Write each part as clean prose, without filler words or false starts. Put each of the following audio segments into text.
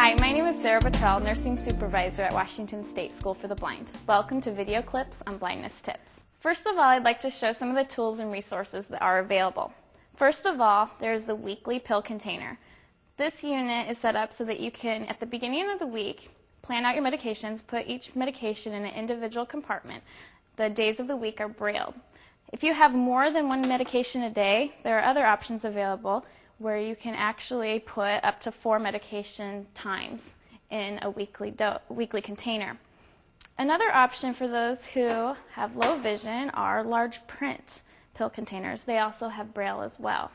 Hi, my name is Sarah Bottrell, Nursing Supervisor at Washington State School for the Blind. Welcome to Video Clips on Blindness Tips. First of all, I'd like to show some of the tools and resources that are available. First of all, there's the weekly pill container. This unit is set up so that you can, at the beginning of the week, plan out your medications, put each medication in an individual compartment. The days of the week are brailled. If you have more than one medication a day, there are other options available where you can actually put up to 4 medication times in a weekly container. Another option for those who have low vision are large print pill containers. They also have braille as well.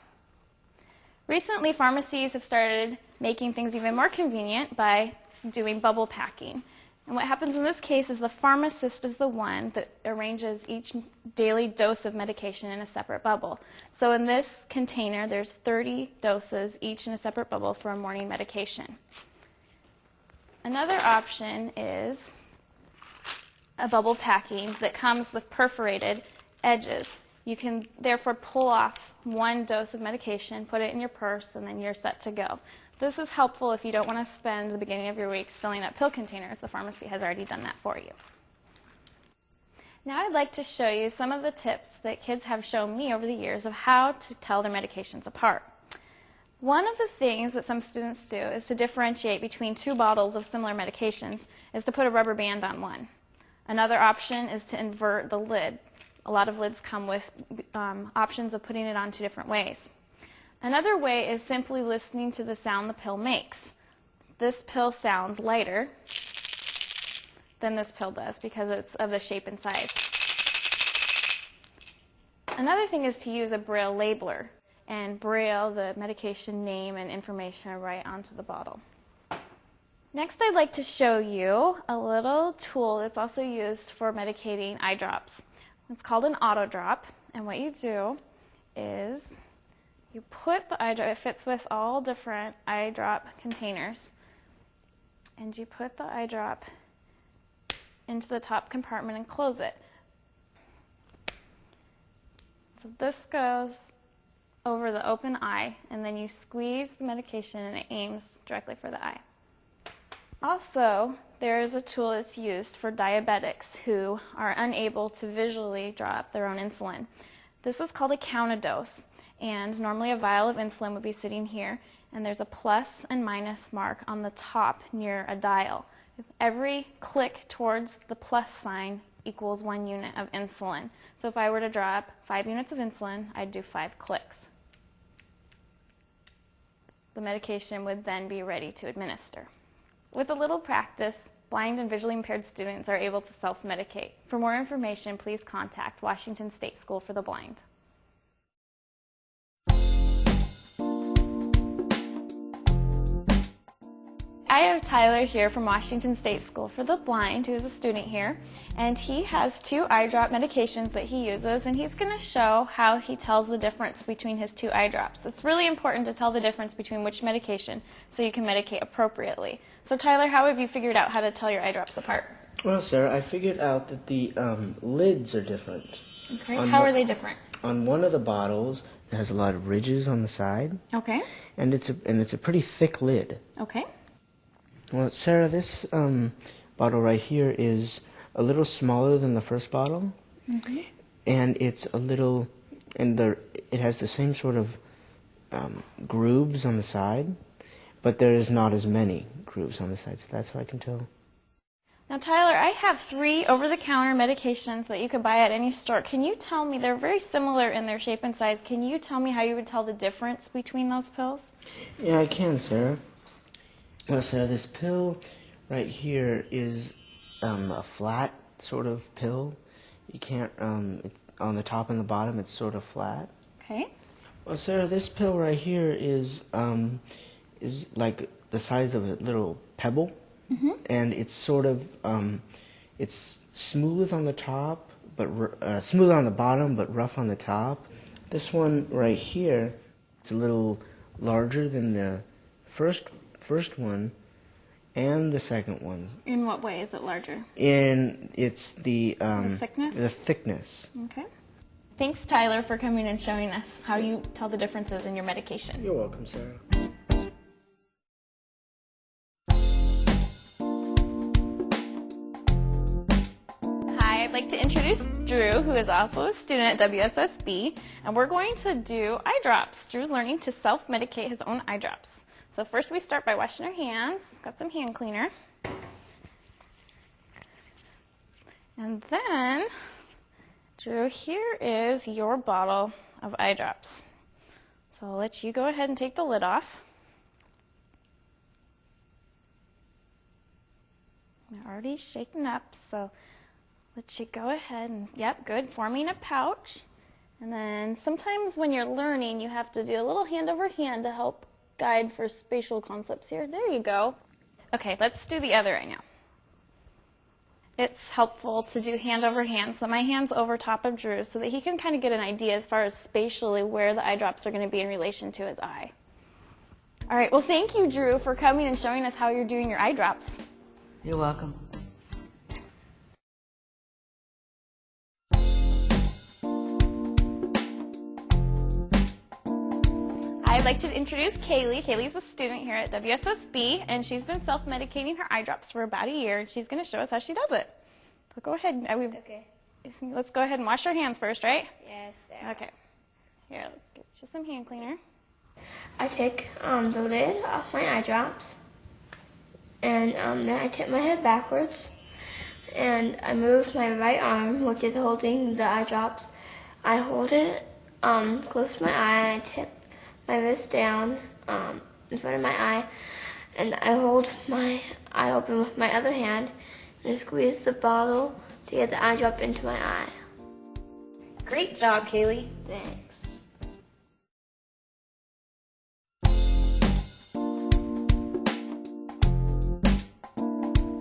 Recently, pharmacies have started making things even more convenient by doing bubble packing. And what happens in this case is the pharmacist is the one that arranges each daily dose of medication in a separate bubble. So in this container, there's 30 doses, each in a separate bubble for a morning medication. Another option is a bubble packing that comes with perforated edges. You can therefore pull off one dose of medication, put it in your purse, and then you're set to go. This is helpful if you don't want to spend the beginning of your weeks filling up pill containers. The pharmacy has already done that for you. Now I'd like to show you some of the tips that kids have shown me over the years of how to tell their medications apart. One of the things that some students do is to differentiate between 2 bottles of similar medications is to put a rubber band on one. Another option is to invert the lid. A lot of lids come with options of putting it on 2 different ways. Another way is simply listening to the sound the pill makes. This pill sounds lighter than this pill does because it's of the shape and size. Another thing is to use a braille labeler and braille the medication name and information right onto the bottle. Next, I'd like to show you a little tool that's also used for medicating eye drops. It's called an auto drop, and what you do is you put the eye drop, it fits with all different eye drop containers, and you put the eye drop into the top compartment and close it. So this goes over the open eye, and then you squeeze the medication and it aims directly for the eye. Also, there is a tool that's used for diabetics who are unable to visually draw up their own insulin. This is called a count-a-dose. And normally a vial of insulin would be sitting here, and there's a plus and minus mark on the top near a dial. Every click towards the plus sign equals 1 unit of insulin. So if I were to draw up 5 units of insulin, I'd do 5 clicks. The medication would then be ready to administer. With a little practice, blind and visually impaired students are able to self-medicate. For more information, please contact Washington State School for the Blind. I have Tyler here from Washington State School for the Blind, who is a student here, and he has 2 eye drop medications that he uses, and he's going to show how he tells the difference between his 2 eye drops. It's really important to tell the difference between which medication so you can medicate appropriately. So Tyler, how have you figured out how to tell your eye drops apart? Well, Sarah, I figured out that the lids are different. Okay, how are they different? On one of the bottles, it has a lot of ridges on the side. Okay. And it's a pretty thick lid. Okay. Well, Sarah, this bottle right here is a little smaller than the first bottle, and it's a little, it has the same sort of grooves on the side, but there is not as many grooves on the side, so that's how I can tell. Now, Tyler, I have 3 over-the-counter medications that you could buy at any store. Can you tell me, they're very similar in their shape and size, can you tell me how you would tell the difference between those pills? Yeah, I can, Sarah. Well, Sarah, this pill right here is a flat sort of pill. You can't, on the top and the bottom, it's sort of flat. Okay. Well, Sarah, this pill right here is like the size of a little pebble, and it's sort of, it's smooth on the top, but smooth on the bottom, but rough on the top. This one right here, it's a little larger than the first one and the second one. In what way is it larger? It's the thickness? The thickness. Okay. Thanks, Tyler, for coming and showing us how you tell the differences in your medication. You're welcome, Sarah. Drew, who is also a student at WSSB, and we're going to do eye drops. Drew's learning to self-medicate his own eye drops. So first we start by washing our hands. Got some hand cleaner. And then, Drew, here is your bottle of eye drops. So I'll let you go ahead and take the lid off. They're already shaken up, so let you go ahead and, yep, good, forming a pouch. And then sometimes when you're learning, you have to do a little hand over hand to help guide for spatial concepts here. There you go. Okay, let's do the other eye now. It's helpful to do hand over hand, so my hand's over top of Drew so that he can kind of get an idea as far as spatially where the eye drops are going to be in relation to his eye. All right, well, thank you, Drew, for coming and showing us how you're doing your eye drops. You're welcome. I'd like to introduce Kayle. Kayle's a student here at WSSB, and she's been self-medicating her eye drops for about a year. She's going to show us how she does it. So go ahead. Okay. Let's go ahead and wash our hands first, right? Yes. Okay. Here, let's get you some hand cleaner. I take the lid off my eye drops, and then I tip my head backwards, and I move my right arm, which is holding the eye drops. I hold it close to my eye, and I tip my wrist down in front of my eye, and I hold my eye open with my other hand and squeeze the bottle to get the eye drop into my eye. Great job, Kayle. Thanks.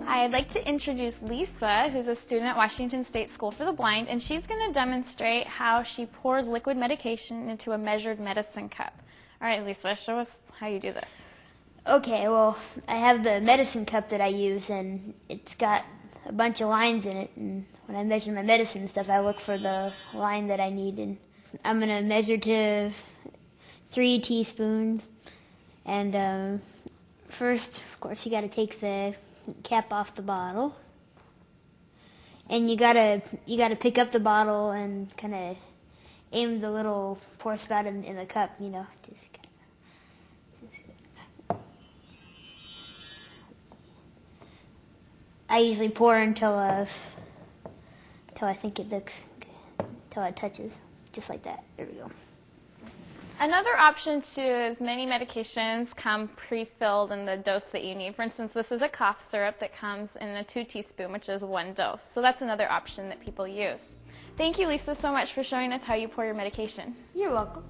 Hi, I'd like to introduce Lisa, who's a student at Washington State School for the Blind, and she's going to demonstrate how she pours liquid medication into a measured medicine cup. All right, Lisa, show us how you do this. Okay, well, I have the medicine cup that I use, and it's got a bunch of lines in it, and when I measure my medicine and stuff, I look for the line that I need, and I'm going to measure to 3 teaspoons, and first, of course, you got to take the cap off the bottle, and you gotta pick up the bottle and kind of aim the little pour spout in the cup, you know. I usually pour until I think it looks good, until it touches, just like that. There we go. Another option, too, is many medications come pre-filled in the dose that you need. For instance, this is a cough syrup that comes in a 2 teaspoon, which is 1 dose. So that's another option that people use. Thank you, Lisa, so much for showing us how you pour your medication. You're welcome.